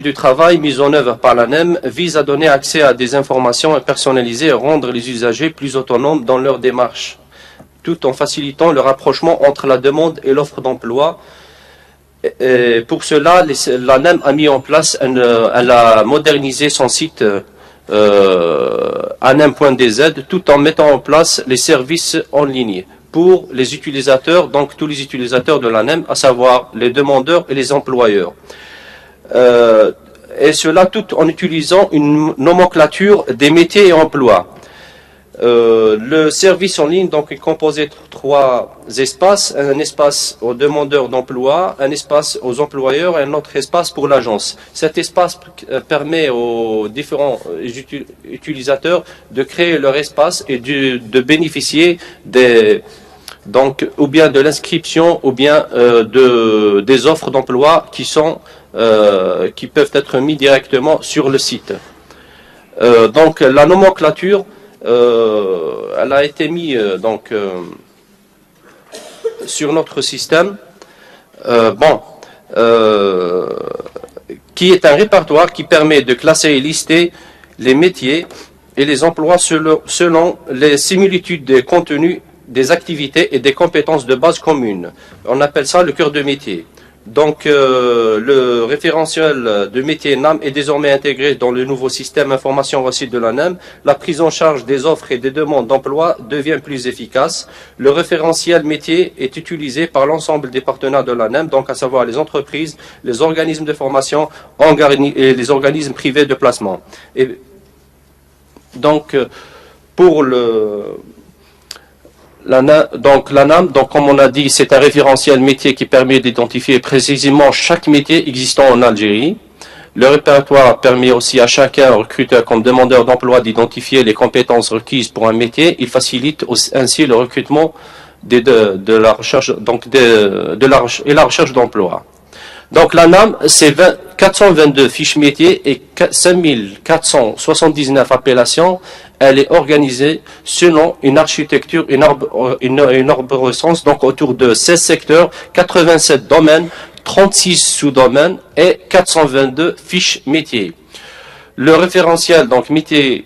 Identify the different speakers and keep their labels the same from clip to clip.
Speaker 1: du travail mise en œuvre par l'ANEM vise à donner accès à des informations personnalisées et rendre les usagers plus autonomes dans leur démarche, tout en facilitant le rapprochement entre la demande et l'offre d'emploi. Pour cela, l'ANEM a mis en place, elle a modernisé son site anem.dz tout en mettant en place les services en ligne pour les utilisateurs, donc tous les utilisateurs de l'ANEM, à savoir les demandeurs et les employeurs. Et cela tout en utilisant une nomenclature des métiers et emplois. Le service en ligne donc est composé de 3 espaces, un espace aux demandeurs d'emploi, un espace aux employeurs et un autre espace pour l'agence. Cet espace permet aux différents utilisateurs de créer leur espace et de bénéficier ou bien de l'inscription ou bien des offres d'emploi qui peuvent être mises directement sur le site. Donc la nomenclature elle a été mise sur notre système, qui est un répertoire qui permet de classer et lister les métiers et les emplois selon les similitudes des contenus, des activités et des compétences de base communes. On appelle ça le cœur de métier. Donc le référentiel de métier NAM est désormais intégré dans le nouveau système information reçue de la NAM. La prise en charge des offres et des demandes d'emploi devient plus efficace. Le référentiel métier est utilisé par l'ensemble des partenaires de la NAM, donc à savoir les entreprises, les organismes de formation et les organismes privés de placement. Et donc pour la NAM, donc comme on a dit, c'est un référentiel métier qui permet d'identifier précisément chaque métier existant en Algérie. Le répertoire permet aussi à chacun, recruteur comme demandeur d'emploi, d'identifier les compétences requises pour un métier. Il facilite ainsi le recrutement de la recherche, et la recherche d'emploi. Donc la NAM, c'est 422 fiches métiers et 5479 appellations. Elle est organisée selon une architecture, une arborescence, donc autour de 16 secteurs, 87 domaines, 36 sous-domaines et 422 fiches métiers. Le référentiel, donc métier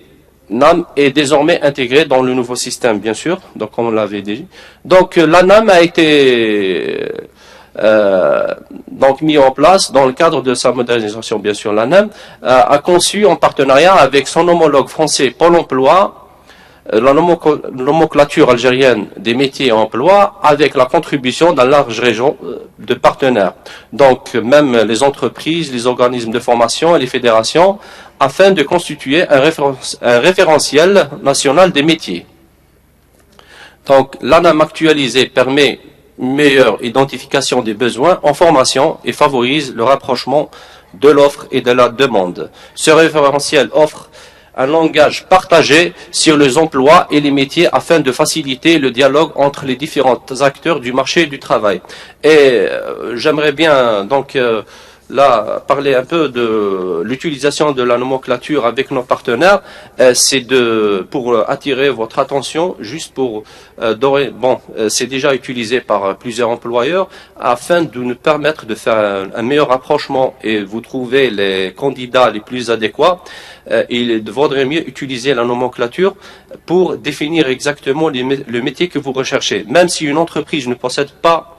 Speaker 1: NAM, est désormais intégré dans le nouveau système, bien sûr, donc comme on l'avait dit. Donc la NAM a été mis en place dans le cadre de sa modernisation, bien sûr. L'ANEM a conçu en partenariat avec son homologue français Pôle emploi la nomenclature algérienne des métiers et emplois avec la contribution d'un large réseau de partenaires. Donc même les entreprises, les organismes de formation et les fédérations, afin de constituer un référentiel national des métiers. Donc l'ANEM actualisé permet une meilleure identification des besoins en formation et favorise le rapprochement de l'offre et de la demande. Ce référentiel offre un langage partagé sur les emplois et les métiers afin de faciliter le dialogue entre les différents acteurs du marché du travail. Et j'aimerais bien donc là parler un peu de l'utilisation de la nomenclature avec nos partenaires. C'est pour attirer votre attention, juste pour c'est déjà utilisé par plusieurs employeurs afin de nous permettre de faire un meilleur rapprochement et vous trouvez les candidats les plus adéquats. Il vaudrait mieux utiliser la nomenclature pour définir exactement le métier que vous recherchez. Même si une entreprise ne possède pas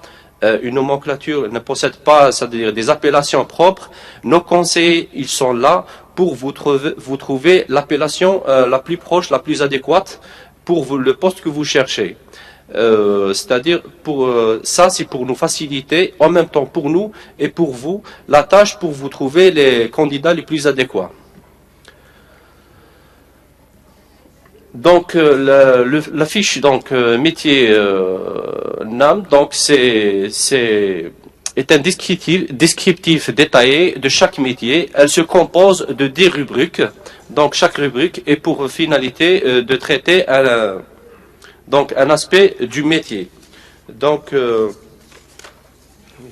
Speaker 1: une nomenclature, ne possède pas, c'est-à-dire des appellations propres, nos conseillers, ils sont là pour vous trouver l'appellation la plus proche, la plus adéquate pour le poste que vous cherchez. C'est-à-dire ça, c'est pour nous faciliter, en même temps pour nous et pour vous, la tâche pour vous trouver les candidats les plus adéquats. Donc la fiche métier NAM est un descriptif détaillé de chaque métier. Elle se compose de 10 rubriques. Donc chaque rubrique est pour finalité de traiter un aspect du métier. Donc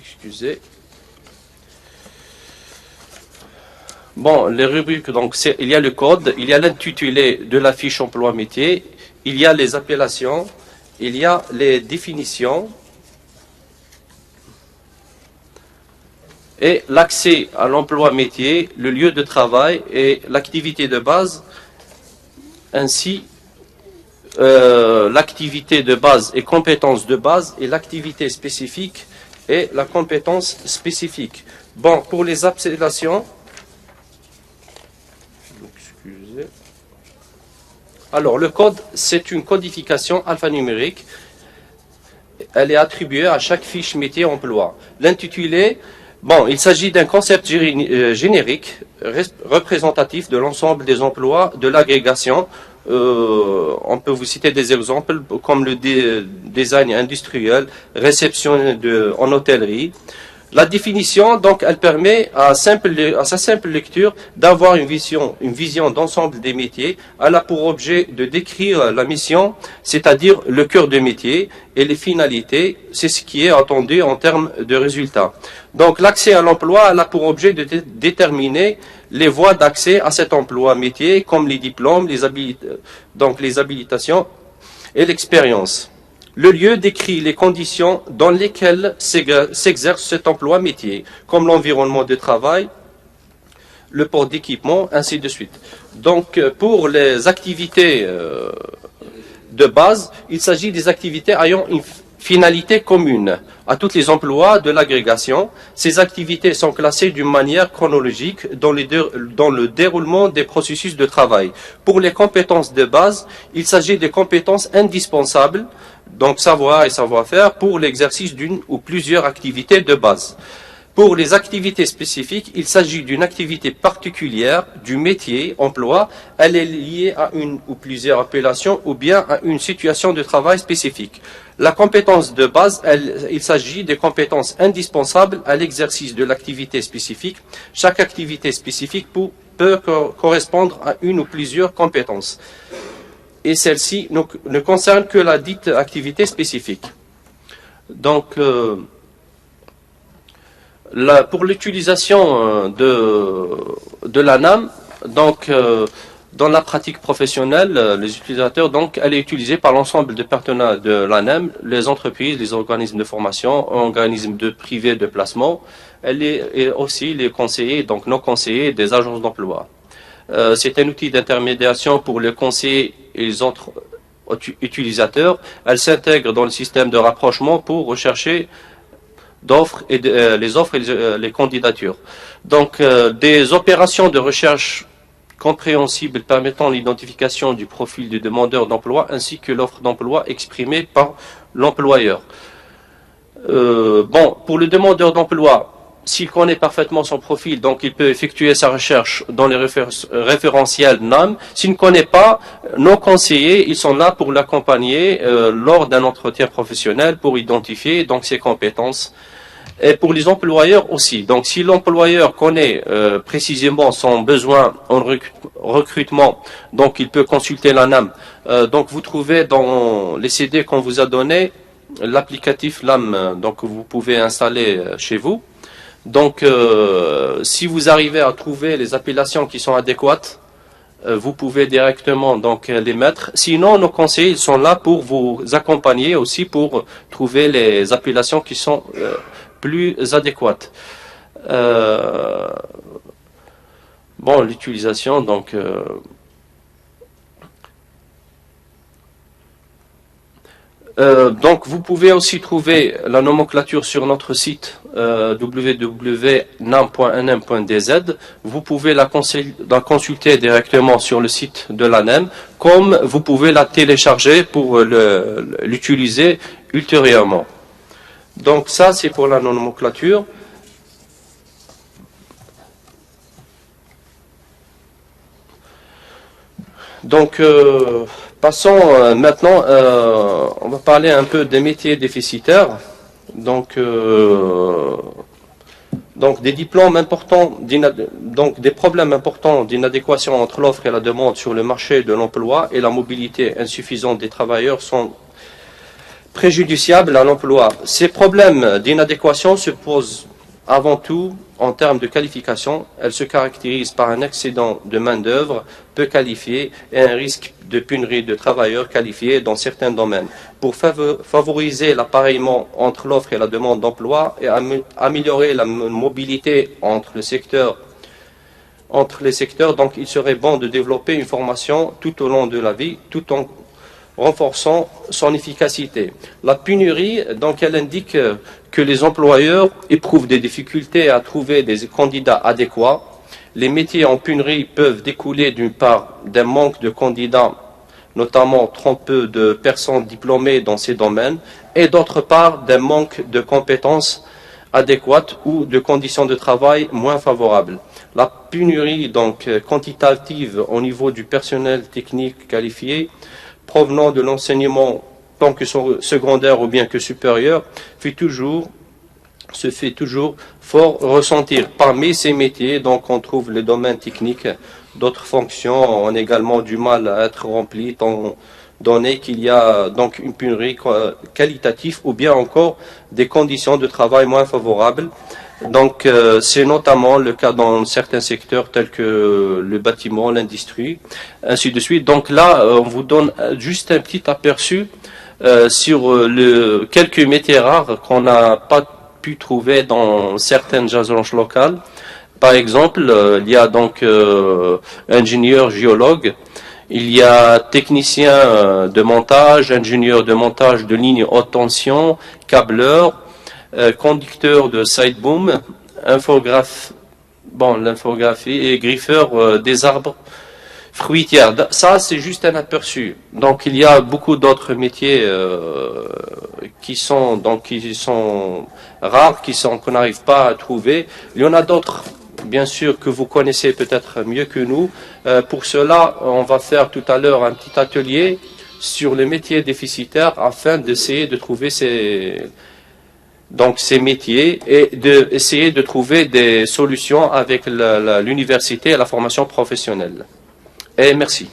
Speaker 1: excusez. Bon, les rubriques, donc il y a le code, il y a l'intitulé de la fiche emploi métier, il y a les appellations, il y a les définitions, et l'accès à l'emploi métier, le lieu de travail et l'activité de base, ainsi l'activité de base et compétence de base et l'activité spécifique et la compétence spécifique. Bon, pour les appellations, excusez. Alors, le code, c'est une codification alphanumérique. Elle est attribuée à chaque fiche métier emploi. L'intitulé, bon, il s'agit d'un concept générique, représentatif de l'ensemble des emplois de l'agrégation. On peut vous citer des exemples comme le design industriel, réception en hôtellerie. La définition, donc, elle permet à sa simple lecture d'avoir une vision d'ensemble des métiers. Elle a pour objet de décrire la mission, c'est-à-dire le cœur de métier, et les finalités, c'est ce qui est attendu en termes de résultats. Donc, l'accès à l'emploi, elle a pour objet de déterminer les voies d'accès à cet emploi métier, comme les diplômes, les habilitations et l'expérience. Le lieu décrit les conditions dans lesquelles s'exerce cet emploi métier, comme l'environnement de travail, le port d'équipement, ainsi de suite. Donc, pour les activités de base, il s'agit des activités ayant une finalité commune à tous les emplois de l'agrégation. Ces activités sont classées d'une manière chronologique dans le déroulement des processus de travail. Pour les compétences de base, il s'agit des compétences indispensables, donc savoir et savoir-faire, pour l'exercice d'une ou plusieurs activités de base. Pour les activités spécifiques, il s'agit d'une activité particulière du métier, emploi. Elle est liée à une ou plusieurs appellations ou bien à une situation de travail spécifique. La compétence de base, il s'agit des compétences indispensables à l'exercice de l'activité spécifique. Chaque activité spécifique peut correspondre à une ou plusieurs compétences. Et celle-ci ne concerne que la dite activité spécifique. Donc, pour l'utilisation de l'ANAM, donc dans la pratique professionnelle, les utilisateurs, donc, elle est utilisée par l'ensemble des partenaires de l'ANAM, les entreprises, les organismes de formation, organismes privés de placement, et aussi les conseillers, donc nos conseillers des agences d'emploi. C'est un outil d'intermédiation pour les conseillers et les autres utilisateurs. Elle s'intègre dans le système de rapprochement pour rechercher d'offres et les offres et les candidatures. Donc, des opérations de recherche compréhensibles permettant l'identification du profil du demandeur d'emploi ainsi que l'offre d'emploi exprimée par l'employeur. Bon, pour le demandeur d'emploi, s'il connaît parfaitement son profil, donc il peut effectuer sa recherche dans les référentiels NAM. S'il ne connaît pas, nos conseillers, ils sont là pour l'accompagner lors d'un entretien professionnel pour identifier donc ses compétences. Et pour les employeurs aussi. Donc si l'employeur connaît précisément son besoin en recrutement, donc il peut consulter l'ANAM. Donc vous trouvez dans les CD qu'on vous a donné l'applicatif LAM, donc vous pouvez installer chez vous. Donc, si vous arrivez à trouver les appellations qui sont adéquates, vous pouvez directement donc les mettre. Sinon, nos conseillers ils sont là pour vous accompagner aussi pour trouver les appellations qui sont plus adéquates. Bon, l'utilisation donc. Donc vous pouvez aussi trouver la nomenclature sur notre site www.nam.nm.dz. Vous pouvez la consulter directement sur le site de l'ANEM, comme vous pouvez la télécharger pour l'utiliser ultérieurement. Donc ça c'est pour la nomenclature. Donc passons maintenant, on va parler un peu des métiers déficitaires, donc des diplômes importants, donc des problèmes importants d'inadéquation entre l'offre et la demande sur le marché de l'emploi et la mobilité insuffisante des travailleurs sont préjudiciables à l'emploi. Ces problèmes d'inadéquation se posent Avant tout, en termes de qualification, elle se caractérise par un excédent de main-d'œuvre peu qualifiée et un risque de pénurie de travailleurs qualifiés dans certains domaines. Pour favoriser l'appareillement entre l'offre et la demande d'emploi et améliorer la mobilité entre les secteurs, donc il serait bon de développer une formation tout au long de la vie, tout en renforçant son efficacité. La pénurie, donc, elle indique que les employeurs éprouvent des difficultés à trouver des candidats adéquats. Les métiers en pénurie peuvent découler d'une part d'un manque de candidats, notamment trop peu de personnes diplômées dans ces domaines, et d'autre part d'un manque de compétences adéquates ou de conditions de travail moins favorables. La pénurie, donc, quantitative au niveau du personnel technique qualifié provenant de l'enseignement tant que secondaire ou bien que supérieur se fait toujours fort ressentir. Parmi ces métiers, donc, on trouve les domaines techniques. D'autres fonctions ont également du mal à être remplies, étant donné qu'il y a donc une pénurie qualitative ou bien encore des conditions de travail moins favorables. Donc, c'est notamment le cas dans certains secteurs tels que le bâtiment, l'industrie, ainsi de suite. Donc là, on vous donne juste un petit aperçu sur quelques métiers rares qu'on n'a pas pu trouver dans certaines agences locales. Par exemple, il y a donc ingénieur géologue, il y a technicien de montage, ingénieur de montage de lignes haute tension, câbleur, conducteur de sideboom, l'infographie et griffeur des arbres fruitières. Ça, c'est juste un aperçu. Donc, il y a beaucoup d'autres métiers qui sont rares, qu'on n'arrive pas à trouver. Il y en a d'autres, bien sûr, que vous connaissez peut-être mieux que nous. Pour cela, on va faire tout à l'heure un petit atelier sur les métiers déficitaires afin d'essayer de trouver ces métiers et d'essayer de trouver des solutions avec l'université et la formation professionnelle. Et merci.